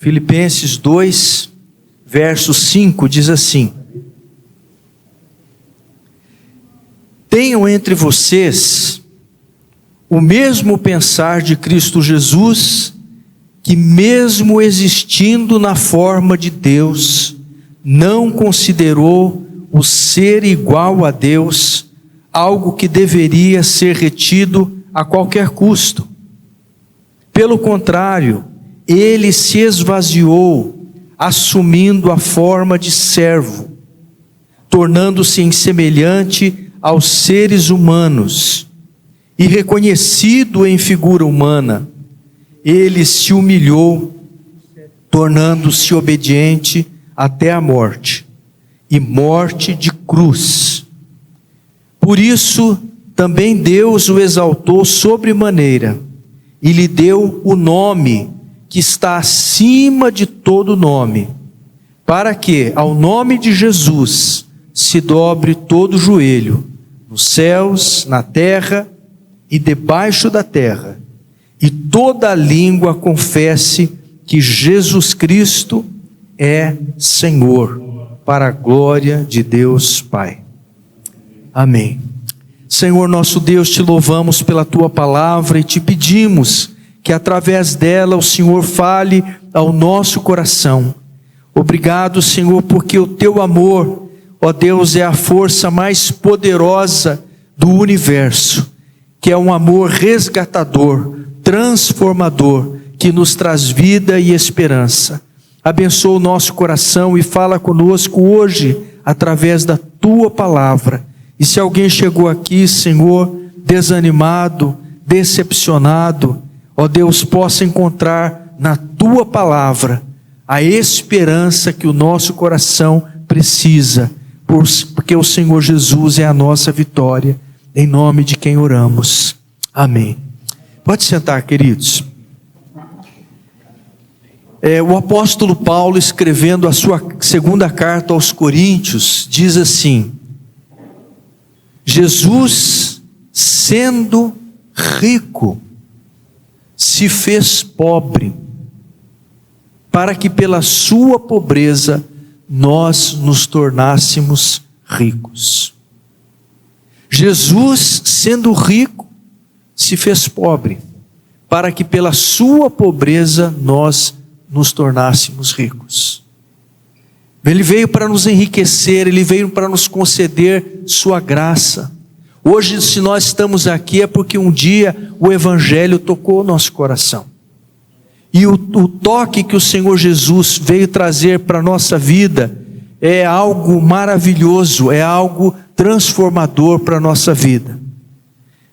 Filipenses 2, verso 5 diz assim: tenham entre vocês o mesmo pensar de Cristo Jesus, que mesmo existindo na forma de Deus, não considerou o ser igual a Deus algo que deveria ser retido a qualquer custo. Pelo contrário, ele se esvaziou, assumindo a forma de servo, tornando-se semelhante aos seres humanos, e reconhecido em figura humana, ele se humilhou, tornando-se obediente até a morte, e morte de cruz. Por isso, também Deus o exaltou sobremaneira, e lhe deu o nome que está acima de todo nome, para que, ao nome de Jesus, se dobre todo joelho, nos céus, na terra e debaixo da terra, e toda língua confesse que Jesus Cristo é Senhor, para a glória de Deus Pai. Amém. Senhor nosso Deus, te louvamos pela tua palavra e te pedimos que através dela o Senhor fale ao nosso coração. Obrigado, Senhor, porque o teu amor, ó Deus, é a força mais poderosa do universo, que é um amor resgatador, transformador, que nos traz vida e esperança. Abençoa o nosso coração e fala conosco hoje através da tua palavra. E se alguém chegou aqui, Senhor, desanimado, decepcionado, ó Deus, possa encontrar na tua palavra a esperança que o nosso coração precisa, porque o Senhor Jesus é a nossa vitória, em nome de quem oramos. Amém. Pode sentar, queridos. O apóstolo Paulo, escrevendo a sua segunda carta aos Coríntios, diz assim: Jesus, sendo rico, se fez pobre, para que pela sua pobreza nós nos tornássemos ricos. Jesus, sendo rico, se fez pobre, para que pela sua pobreza nós nos tornássemos ricos. Ele veio para nos enriquecer, ele veio para nos conceder sua graça. Hoje, se nós estamos aqui, é porque um dia o Evangelho tocou o nosso coração. E o toque que o Senhor Jesus veio trazer para a nossa vida é algo maravilhoso, é algo transformador para a nossa vida.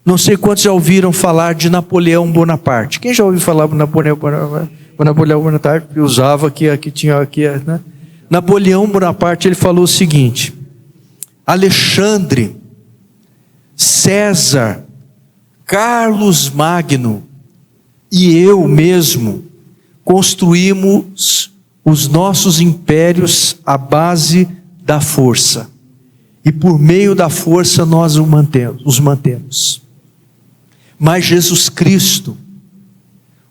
Não sei quantos já ouviram falar de Napoleão Bonaparte. Quem já ouviu falar de Napoleão Bonaparte? Que usava aqui tinha aqui, né? Napoleão Bonaparte, ele falou o seguinte: Alexandre, César, Carlos Magno e eu mesmo construímos os nossos impérios à base da força, e por meio da força nós os mantemos. Mas Jesus Cristo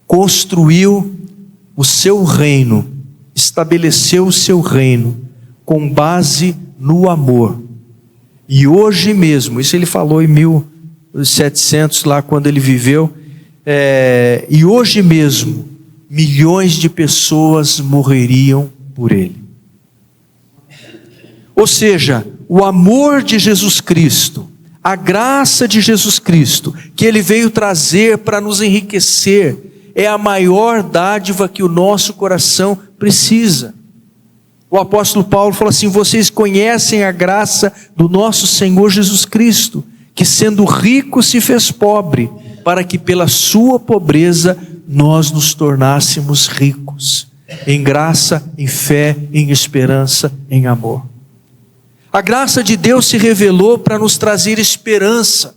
construiu o seu reino, estabeleceu o seu reino com base no amor. E hoje mesmo, isso ele falou em 1700, lá quando ele viveu, e hoje mesmo, milhões de pessoas morreriam por ele. Ou seja, o amor de Jesus Cristo, a graça de Jesus Cristo, que ele veio trazer para nos enriquecer, é a maior dádiva que o nosso coração precisa. O apóstolo Paulo fala assim: vocês conhecem a graça do nosso Senhor Jesus Cristo, que sendo rico se fez pobre, para que pela sua pobreza nós nos tornássemos ricos, em graça, em fé, em esperança, em amor. A graça de Deus se revelou para nos trazer esperança.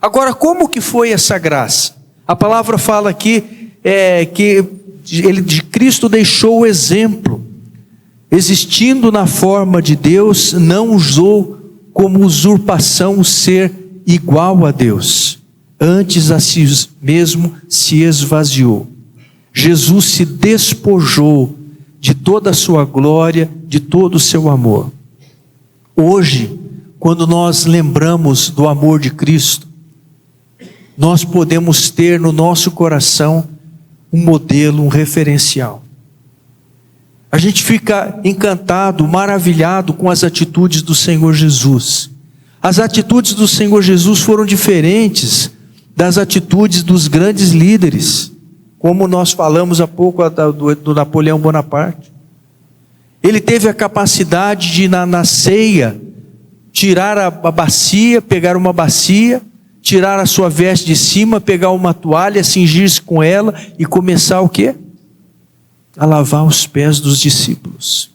Agora, como que foi essa graça? A palavra fala aqui que de Cristo deixou o exemplo. Existindo na forma de Deus, não usou como usurpação o ser igual a Deus. Antes a si mesmo se esvaziou, Jesus se despojou de toda a sua glória, de todo o seu amor. Hoje, quando nós lembramos do amor de Cristo, nós podemos ter no nosso coração um modelo, um referencial. A gente fica encantado, maravilhado com as atitudes do Senhor Jesus. As atitudes do Senhor Jesus foram diferentes das atitudes dos grandes líderes, como nós falamos há pouco do Napoleão Bonaparte. Ele teve a capacidade de na ceia tirar a bacia, pegar uma bacia, tirar a sua veste de cima, pegar uma toalha, cingir-se com ela e começar o quê? A lavar os pés dos discípulos.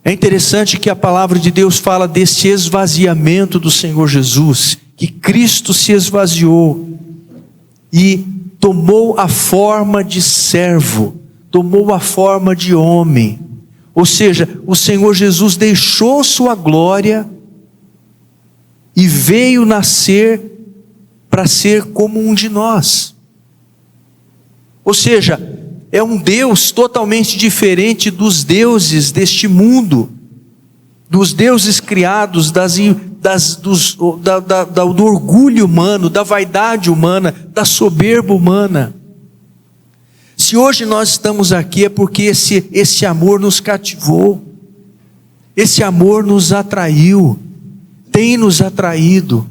É interessante que a palavra de Deus fala desse esvaziamento do Senhor Jesus, que Cristo se esvaziou e tomou a forma de servo, tomou a forma de homem. Ou seja, o Senhor Jesus deixou sua glória e veio nascer para ser como um de nós. Ou seja, é um Deus totalmente diferente dos deuses deste mundo, dos deuses criados, do orgulho humano, da vaidade humana, da soberba humana. Se hoje nós estamos aqui é porque esse amor nos cativou, esse amor nos atraiu, tem nos atraído,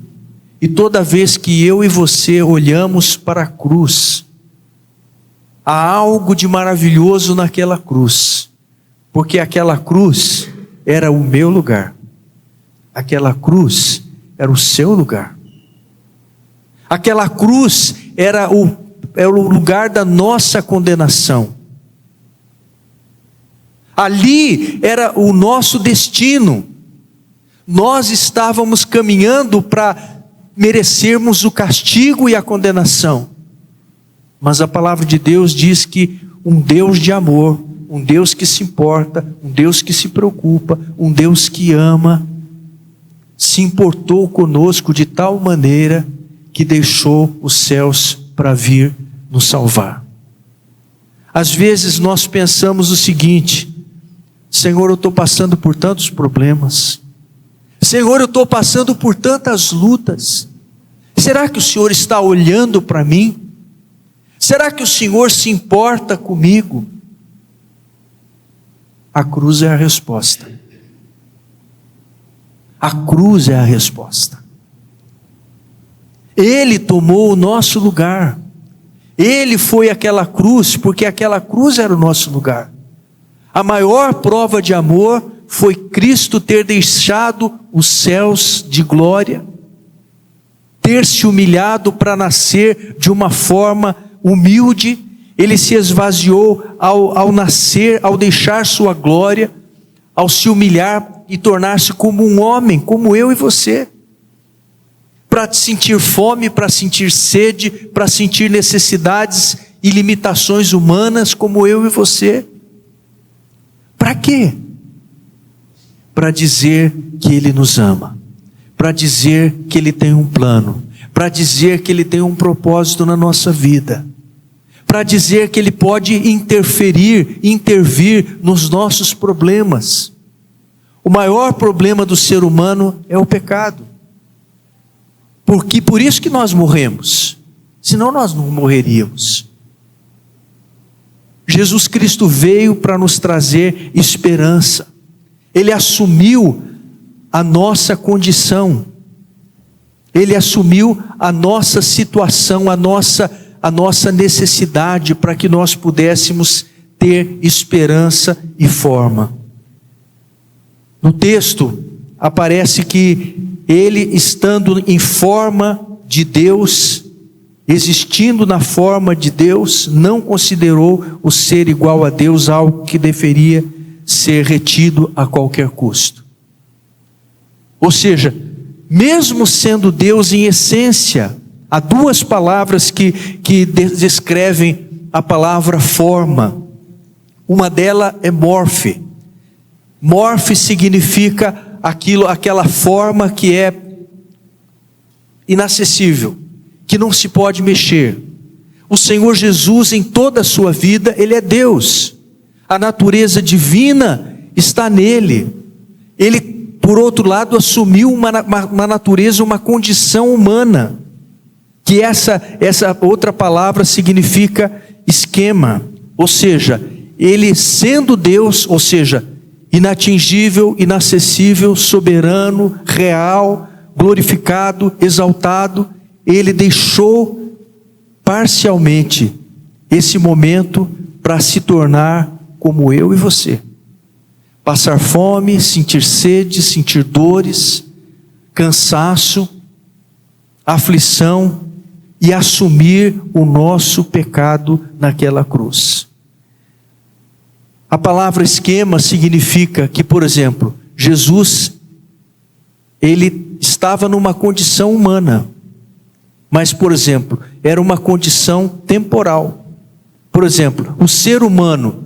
e toda vez que eu e você olhamos para a cruz, há algo de maravilhoso naquela cruz, porque aquela cruz era o meu lugar, aquela cruz era o seu lugar, aquela cruz era o lugar da nossa condenação, ali era o nosso destino. Nós estávamos caminhando para merecermos o castigo e a condenação, mas a palavra de Deus diz que um Deus de amor, um Deus que se importa, um Deus que se preocupa, um Deus que ama, se importou conosco de tal maneira que deixou os céus para vir nos salvar. Às vezes nós pensamos o seguinte: Senhor, eu estou passando por tantos problemas, Senhor, eu estou passando por tantas lutas, será que o Senhor está olhando para mim? Será que o Senhor se importa comigo? A cruz é a resposta. A cruz é a resposta. Ele tomou o nosso lugar. Ele foi aquela cruz, porque aquela cruz era o nosso lugar. A maior prova de amor foi Cristo ter deixado os céus de glória, ter se humilhado para nascer de uma forma humilde. Ele se esvaziou ao nascer, ao deixar sua glória, ao se humilhar e tornar-se como um homem, como eu e você, para sentir fome, para sentir sede, para sentir necessidades e limitações humanas, como eu e você. Para quê? Para dizer que Ele nos ama, para dizer que Ele tem um plano, para dizer que Ele tem um propósito na nossa vida, para dizer que Ele pode intervir nos nossos problemas. O maior problema do ser humano é o pecado. Porque por isso que nós morremos, senão nós não morreríamos. Jesus Cristo veio para nos trazer esperança. Ele assumiu a nossa condição. Ele assumiu a nossa situação, a nossa necessidade, para que nós pudéssemos ter esperança e forma. No texto aparece que Ele, estando em forma de Deus, existindo na forma de Deus, não considerou o ser igual a Deus algo que deveria ser retido a qualquer custo. Ou seja, mesmo sendo Deus em essência, há duas palavras que descrevem a palavra forma. Uma delas é morfe. Morfe significa aquela forma que é inacessível, que não se pode mexer. O Senhor Jesus, em toda a sua vida, Ele é Deus. A natureza divina está nele. Ele, por outro lado, assumiu uma natureza, uma condição humana, que essa outra palavra significa esquema, ou seja, Ele sendo Deus, ou seja, inatingível, inacessível, soberano, real, glorificado, exaltado, Ele deixou parcialmente esse momento para se tornar como eu e você. Passar fome, sentir sede, sentir dores, cansaço, aflição e assumir o nosso pecado naquela cruz. A palavra esquema significa que, por exemplo, Jesus, Ele estava numa condição humana, mas, por exemplo, era uma condição temporal. Por exemplo, o ser humano,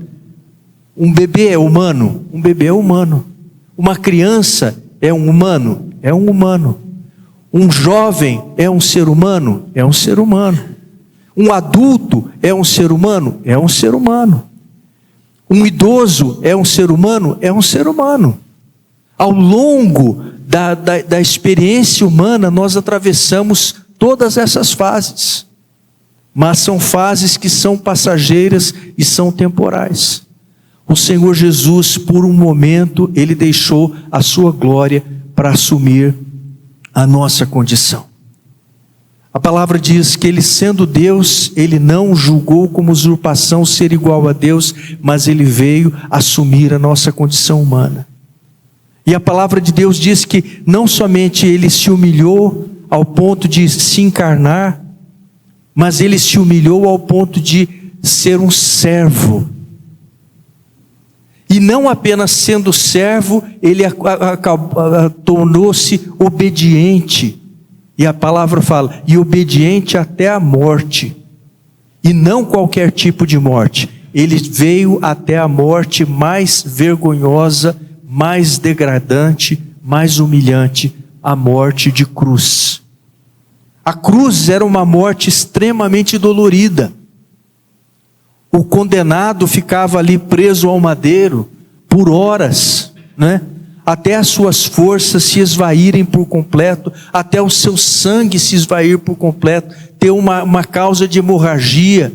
um bebê é humano? Um bebê é humano. Uma criança é um humano? É um humano. Um jovem é um ser humano? É um ser humano. Um adulto é um ser humano? É um ser humano. Um idoso é um ser humano? É um ser humano. Ao longo da experiência humana, nós atravessamos todas essas fases, mas são fases que são passageiras e são temporais. O Senhor Jesus, por um momento, Ele deixou a sua glória para assumir a nossa condição. A palavra diz que Ele, sendo Deus, Ele não julgou como usurpação ser igual a Deus, mas Ele veio assumir a nossa condição humana. E a palavra de Deus diz que não somente Ele se humilhou ao ponto de se encarnar, mas Ele se humilhou ao ponto de ser um servo. E não apenas sendo servo, Ele tornou-se obediente. E a palavra fala, e obediente até a morte. E não qualquer tipo de morte. Ele veio até a morte mais vergonhosa, mais degradante, mais humilhante, a morte de cruz. A cruz era uma morte extremamente dolorida. O condenado ficava ali preso ao madeiro por horas, né? Até as suas forças se esvaírem por completo, até o seu sangue se esvair por completo, ter uma causa de hemorragia.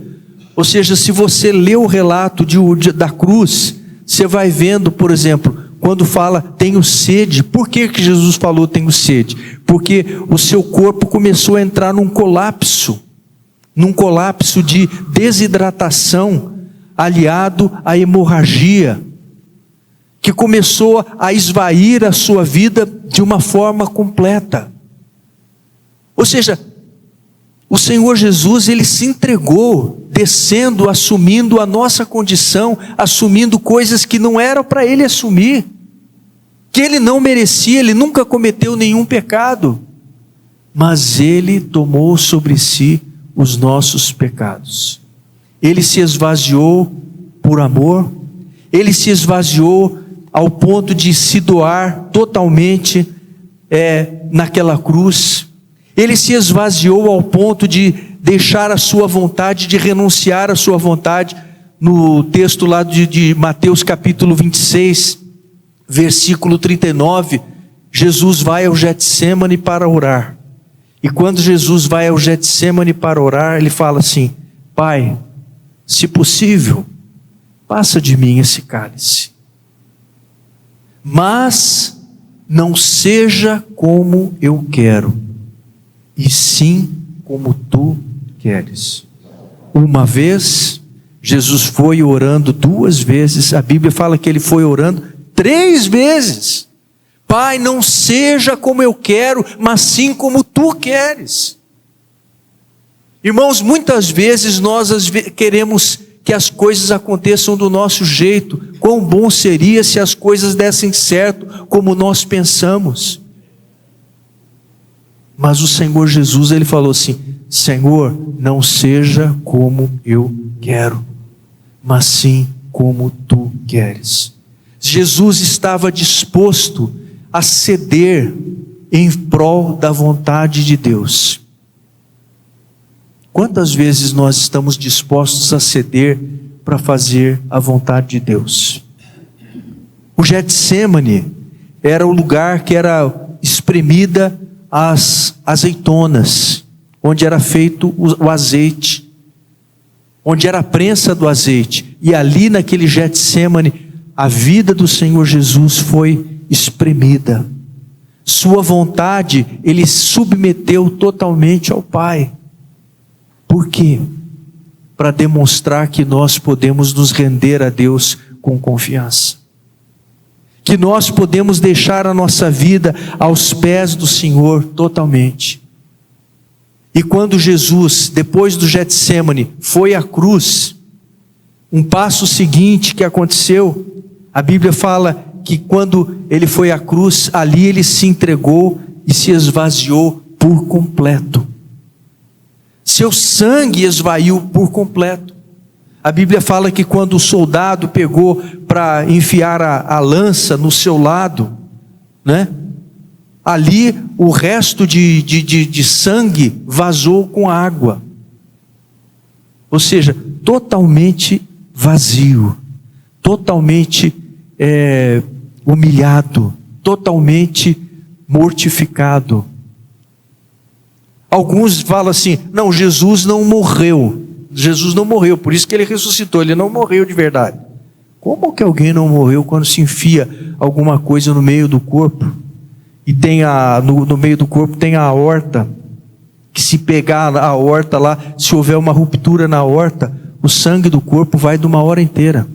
Ou seja, se você lê o relato da cruz, você vai vendo, por exemplo, quando fala, tenho sede. Por que Jesus falou tenho sede? Porque o seu corpo começou a entrar num colapso de desidratação, aliado à hemorragia, que começou a esvair a sua vida de uma forma completa. Ou seja, o Senhor Jesus, Ele se entregou, descendo, assumindo a nossa condição, assumindo coisas que não eram para Ele assumir, que Ele não merecia, Ele nunca cometeu nenhum pecado, mas Ele tomou sobre si os nossos pecados. Ele se esvaziou por amor, Ele se esvaziou ao ponto de se doar totalmente naquela cruz. Ele se esvaziou ao ponto de deixar a sua vontade, de renunciar à sua vontade. No texto lá de Mateus capítulo 26, versículo 39, Jesus vai ao Getsêmani para orar. E quando Jesus vai ao Getsêmani para orar, Ele fala assim, Pai, se possível, passa de mim esse cálice. Mas não seja como eu quero, e sim como tu queres. Uma vez, Jesus foi orando 2 vezes, a Bíblia fala que Ele foi orando 3 vezes. Pai, não seja como eu quero, mas sim como tu queres. Irmãos, muitas vezes nós queremos que as coisas aconteçam do nosso jeito. Quão bom seria se as coisas dessem certo como nós pensamos. Mas o Senhor Jesus, Ele falou assim, Senhor, não seja como eu quero, mas sim como tu queres. Jesus estava disposto a ceder em prol da vontade de Deus. Quantas vezes nós estamos dispostos a ceder para fazer a vontade de Deus? O Getsêmani era o lugar que era espremida as azeitonas, onde era feito o azeite, onde era a prensa do azeite. E ali naquele Getsêmani, a vida do Senhor Jesus foi espremida. Sua vontade, ele submeteu totalmente ao Pai. Por quê? Para demonstrar que nós podemos nos render a Deus com confiança. Que nós podemos deixar a nossa vida aos pés do Senhor totalmente. E quando Jesus, depois do Getsêmani, foi à cruz, um passo seguinte que aconteceu, a Bíblia fala que quando ele foi à cruz, ali ele se entregou e se esvaziou por completo. Seu sangue esvaiu por completo. A Bíblia fala que quando o soldado pegou para enfiar a lança no seu lado, né? Ali o resto de sangue vazou com água. Ou seja, totalmente vazio, totalmente humilhado, totalmente mortificado. Alguns falam assim, não, Jesus não morreu. Jesus não morreu, por isso que ele ressuscitou, ele não morreu de verdade. Como que alguém não morreu quando se enfia alguma coisa no meio do corpo? E tem no meio do corpo tem a aorta, que se pegar a aorta lá, se houver uma ruptura na aorta, o sangue do corpo vai de uma hora inteira,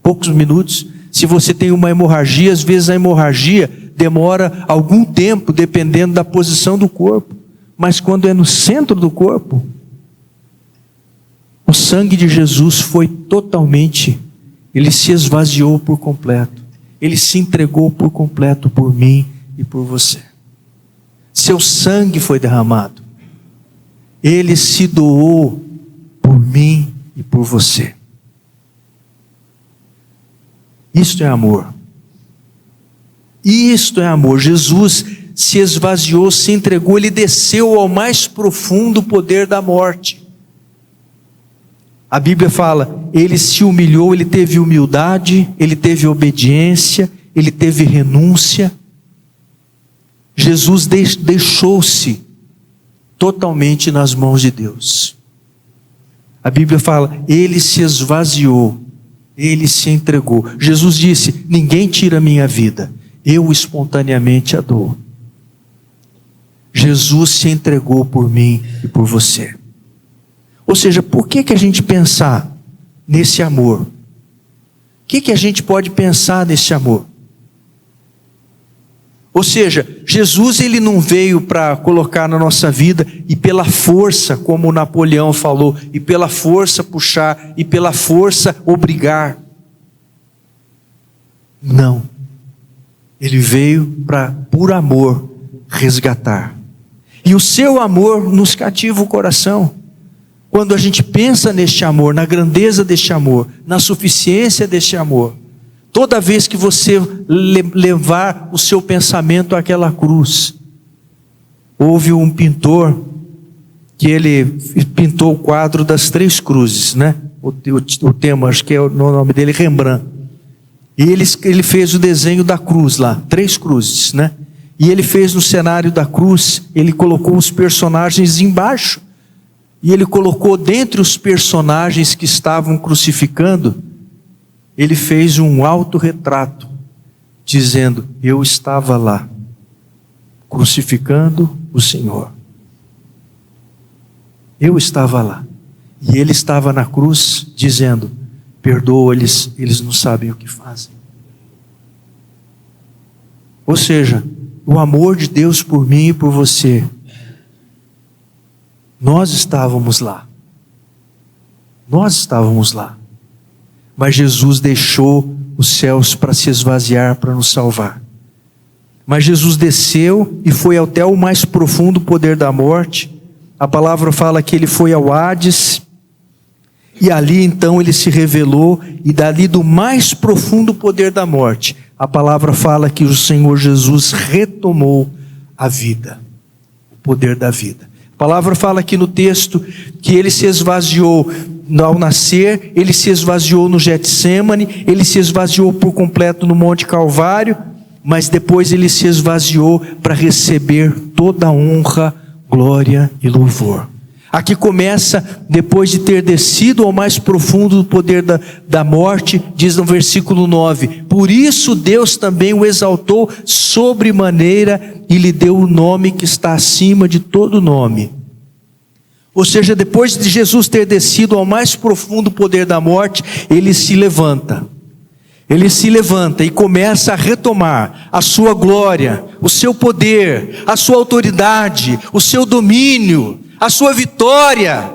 poucos minutos. Se você tem uma hemorragia, às vezes a hemorragia demora algum tempo, dependendo da posição do corpo. Mas quando é no centro do corpo, o sangue de Jesus foi totalmente, ele se esvaziou por completo. Ele se entregou por completo por mim e por você. Seu sangue foi derramado. Ele se doou por mim e por você. Isto é amor. Isto é amor. Jesus se esvaziou, se entregou, ele desceu ao mais profundo poder da morte. A Bíblia fala, ele se humilhou, ele teve humildade, ele teve obediência, ele teve renúncia. Jesus deixou-se totalmente nas mãos de Deus. A Bíblia fala, ele se esvaziou, ele se entregou. Jesus disse, ninguém tira a minha vida, eu espontaneamente a dou. Jesus se entregou por mim e por você. Ou seja, por que a gente pensar nesse amor? O que a gente pode pensar nesse amor? Ou seja, Jesus ele não veio para colocar na nossa vida e pela força, como Napoleão falou, e pela força puxar, e pela força obrigar. Não. Ele veio para, por amor, resgatar. E o seu amor nos cativa o coração. Quando a gente pensa neste amor, na grandeza deste amor, na suficiência deste amor, toda vez que você levar o seu pensamento àquela cruz, houve um pintor que ele pintou o quadro das 3 cruzes, né? O tema, acho que é o nome dele, Rembrandt. E ele fez o desenho da cruz lá, 3 cruzes, né? E ele fez no cenário da cruz, ele colocou os personagens embaixo. E ele colocou dentre os personagens que estavam crucificando, ele fez um autorretrato, dizendo, eu estava lá, crucificando o Senhor. Eu estava lá. E ele estava na cruz, dizendo, perdoa-lhes, eles não sabem o que fazem. Ou seja, o amor de Deus por mim e por você, nós estávamos lá. Nós estávamos lá. Mas Jesus deixou os céus para se esvaziar, para nos salvar. Mas Jesus desceu e foi até o mais profundo poder da morte. A palavra fala que ele foi ao Hades. E ali então ele se revelou. E dali do mais profundo poder da morte, a palavra fala que o Senhor Jesus retomou a vida. O poder da vida. A palavra fala aqui no texto que ele se esvaziou ao nascer, ele se esvaziou no Getsêmani, ele se esvaziou por completo no Monte Calvário, mas depois ele se esvaziou para receber toda a honra, glória e louvor. Aqui começa, depois de ter descido ao mais profundo do poder da morte, diz no versículo 9: por isso Deus também o exaltou sobremaneira e lhe deu o nome que está acima de todo nome. Ou seja, depois de Jesus ter descido ao mais profundo poder da morte, ele se levanta. Ele se levanta e começa a retomar a sua glória, o seu poder, a sua autoridade, o seu domínio, a sua vitória,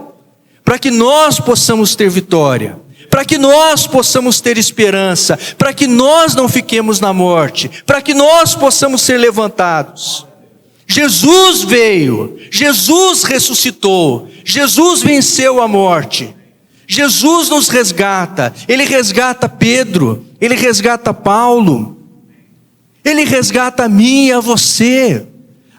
para que nós possamos ter vitória, para que nós possamos ter esperança, para que nós não fiquemos na morte, para que nós possamos ser levantados. Jesus veio, Jesus ressuscitou, Jesus venceu a morte. Jesus nos resgata, Ele resgata Pedro, Ele resgata Paulo, Ele resgata a mim e a você.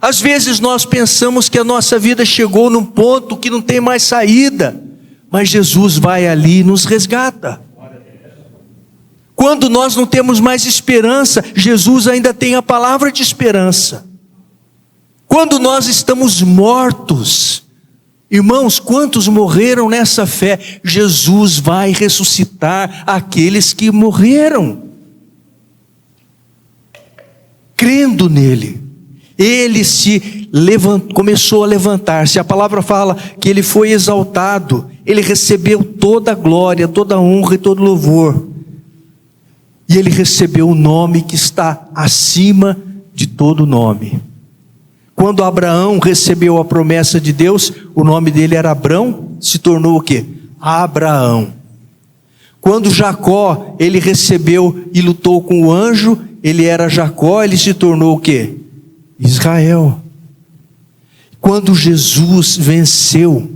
Às vezes nós pensamos que a nossa vida chegou num ponto que não tem mais saída, mas Jesus vai ali e nos resgata. Quando nós não temos mais esperança, Jesus ainda tem a palavra de esperança. Quando nós estamos mortos, irmãos, quantos morreram nessa fé? Jesus vai ressuscitar aqueles que morreram, crendo nele. Ele se levantou, começou a levantar-se. A palavra fala que ele foi exaltado, ele recebeu toda a glória, toda a honra e todo o louvor. E ele recebeu o nome que está acima de todo nome. Quando Abraão recebeu a promessa de Deus, o nome dele era Abrão, se tornou o quê? Abraão. Quando Jacó, ele recebeu e lutou com o anjo, ele era Jacó, ele se tornou o quê? Israel. Quando Jesus venceu,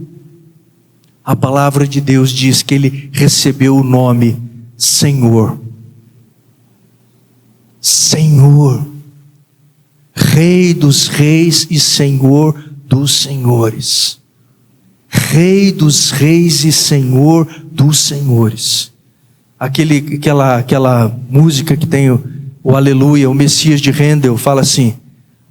a palavra de Deus diz que ele recebeu o nome Senhor. Senhor. Rei dos reis e Senhor dos senhores. Rei dos reis e Senhor dos senhores. Aquela música que tem o Aleluia, o Messias de Handel, fala assim: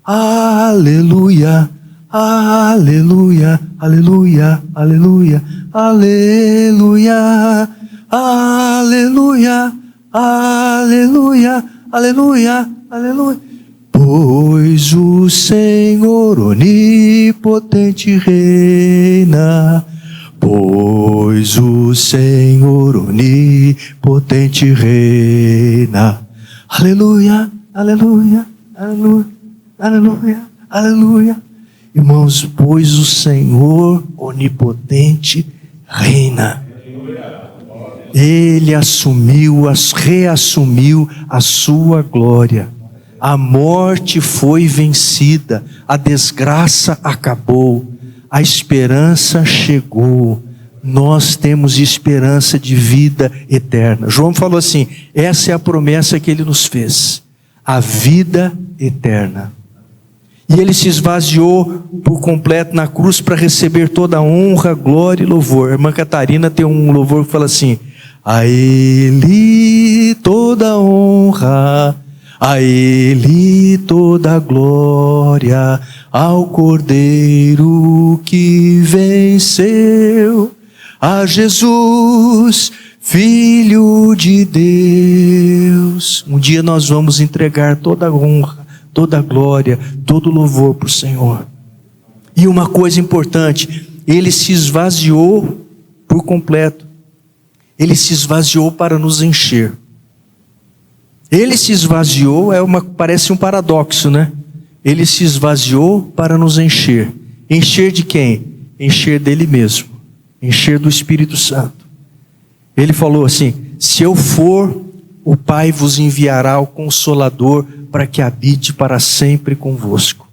Aleluia, aleluia, aleluia, aleluia, aleluia, aleluia, aleluia, aleluia, aleluia. Pois o Senhor onipotente reina, pois o Senhor onipotente reina. Aleluia, aleluia, aleluia, aleluia, aleluia. Irmãos, pois o Senhor onipotente reina. Ele reassumiu a sua glória. A morte foi vencida, a desgraça acabou, a esperança chegou. Nós temos esperança de vida eterna. João falou assim: essa é a promessa que ele nos fez, a vida eterna. E ele se esvaziou por completo na cruz para receber toda a honra, glória e louvor. A irmã Catarina tem um louvor que fala assim: a ele toda a honra, a ele toda a glória, ao Cordeiro que venceu, a Jesus, Filho de Deus. Um dia nós vamos entregar toda a honra, toda a glória, todo o louvor para o Senhor. E uma coisa importante, ele se esvaziou por completo. Ele se esvaziou para nos encher. Ele se esvaziou, parece um paradoxo, né? Ele se esvaziou para nos encher. Encher de quem? Encher dele mesmo. Encher do Espírito Santo. Ele falou assim: se eu for, o Pai vos enviará o Consolador para que habite para sempre convosco.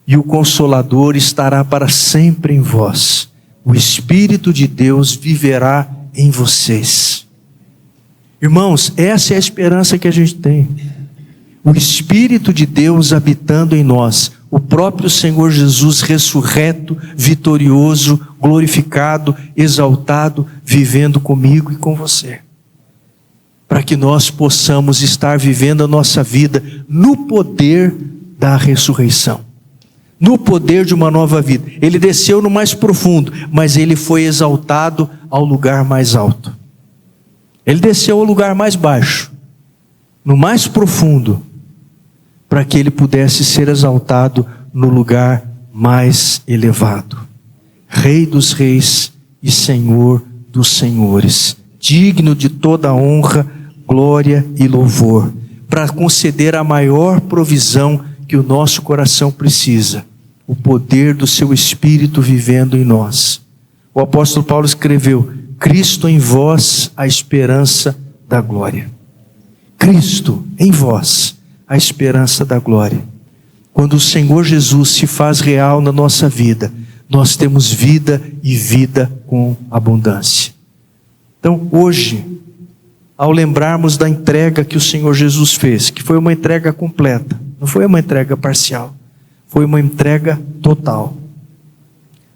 E o Consolador estará para sempre em vós. O Espírito de Deus viverá em vocês. Irmãos, essa é a esperança que a gente tem. O Espírito de Deus habitando em nós. o próprio Senhor Jesus ressurreto, vitorioso, glorificado, exaltado, vivendo comigo e com você. Para que nós possamos estar vivendo a nossa vida no poder da ressurreição, no poder de uma nova vida. Ele desceu no mais profundo, mas ele foi exaltado ao lugar mais alto. Ele desceu ao lugar mais baixo, no mais profundo, para que ele pudesse ser exaltado no lugar mais elevado. Rei dos reis e Senhor dos senhores, digno de toda honra, glória e louvor, para conceder a maior provisão que o nosso coração precisa, o poder do seu Espírito vivendo em nós. O apóstolo Paulo escreveu: Cristo em vós, a esperança da glória. Cristo em vós, a esperança da glória. Quando o Senhor Jesus se faz real na nossa vida, nós temos vida e vida com abundância. Então hoje, ao lembrarmos da entrega que o Senhor Jesus fez, que foi uma entrega completa, não foi uma entrega parcial, foi uma entrega total,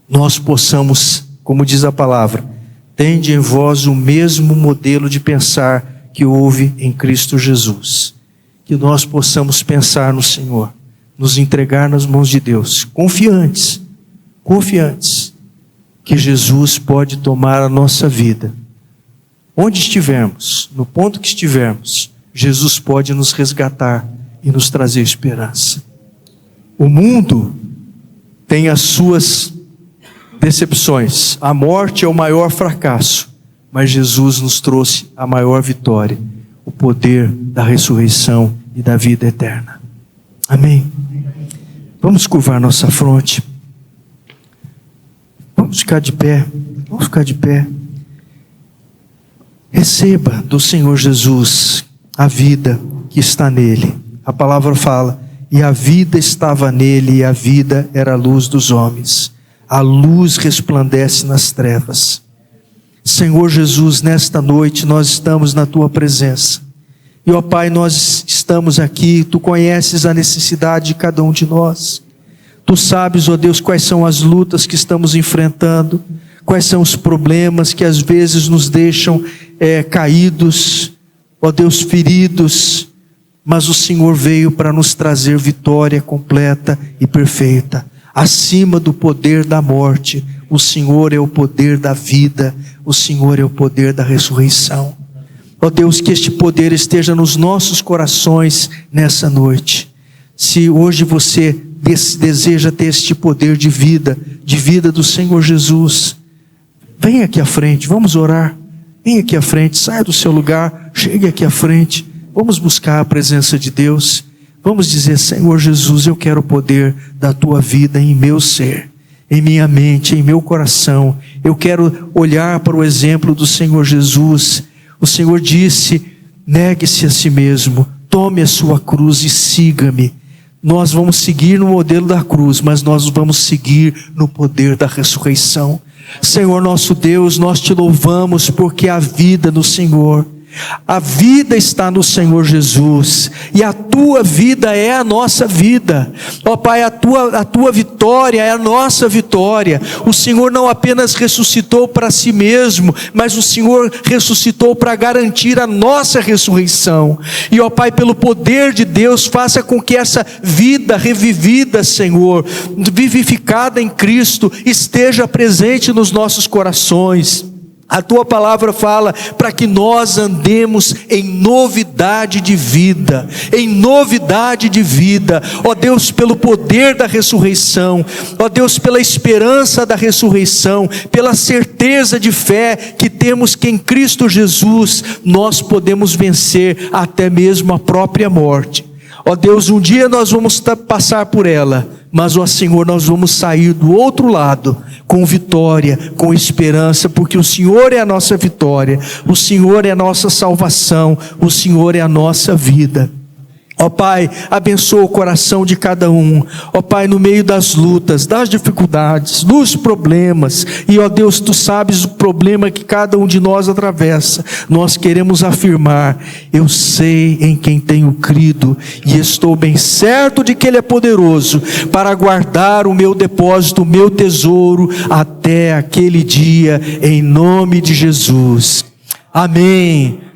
nós possamos, como diz a palavra, tende em vós o mesmo modelo de pensar que houve em Cristo Jesus. Que nós possamos pensar no Senhor, nos entregar nas mãos de Deus, confiantes que Jesus pode tomar a nossa vida. Onde estivermos, no ponto que estivermos, Jesus pode nos resgatar e nos trazer esperança. O mundo tem as suas decepções. A morte é o maior fracasso, mas Jesus nos trouxe a maior vitória, o poder da ressurreição e da vida eterna. Amém? Vamos curvar nossa fronte. Vamos ficar de pé. Vamos ficar de pé. Receba do Senhor Jesus a vida que está nele. A palavra fala: e a vida estava nele, e a vida era a luz dos homens. A luz resplandece nas trevas. Senhor Jesus, nesta noite nós estamos na tua presença. E ó Pai, nós estamos aqui, tu conheces a necessidade de cada um de nós. Tu sabes, ó Deus, quais são as lutas que estamos enfrentando, quais são os problemas que às vezes nos deixam caídos, ó Deus, feridos, mas o Senhor veio para nos trazer vitória completa e perfeita. Acima do poder da morte, o Senhor é o poder da vida, o Senhor é o poder da ressurreição. Ó Deus, que este poder esteja nos nossos corações nessa noite. Se hoje você deseja ter este poder de vida do Senhor Jesus, venha aqui à frente, vamos orar. Venha aqui à frente, saia do seu lugar, chegue aqui à frente. Vamos buscar a presença de Deus. Vamos dizer: Senhor Jesus, eu quero o poder da tua vida em meu ser, em minha mente, em meu coração. Eu quero olhar para o exemplo do Senhor Jesus. O Senhor disse: negue-se a si mesmo, tome a sua cruz e siga-me. Nós vamos seguir no modelo da cruz, mas nós vamos seguir no poder da ressurreição. Senhor nosso Deus, nós te louvamos porque a vida no Senhor, a vida está no Senhor Jesus, e a tua vida é a nossa vida. Ó Pai, a tua vitória é a nossa vitória. O Senhor não apenas ressuscitou para si mesmo, mas o Senhor ressuscitou para garantir a nossa ressurreição. E ó Pai, pelo poder de Deus, faça com que essa vida revivida, Senhor, vivificada em Cristo, esteja presente nos nossos corações. A tua palavra fala para que nós andemos em novidade de vida, em novidade de vida. Ó Deus, pelo poder da ressurreição, ó Deus, pela esperança da ressurreição, pela certeza de fé que temos que em Cristo Jesus nós podemos vencer até mesmo a própria morte. Ó Deus, um dia nós vamos passar por ela, mas ó Senhor, nós vamos sair do outro lado com vitória, com esperança, porque o Senhor é a nossa vitória, o Senhor é a nossa salvação, o Senhor é a nossa vida. Ó Pai, abençoa o coração de cada um. Ó Pai, no meio das lutas, das dificuldades, dos problemas. E ó Deus, Tu sabes o problema que cada um de nós atravessa. Nós queremos afirmar: eu sei em quem tenho crido, e estou bem certo de que Ele é poderoso para guardar o meu depósito, o meu tesouro, até aquele dia, em nome de Jesus. Amém.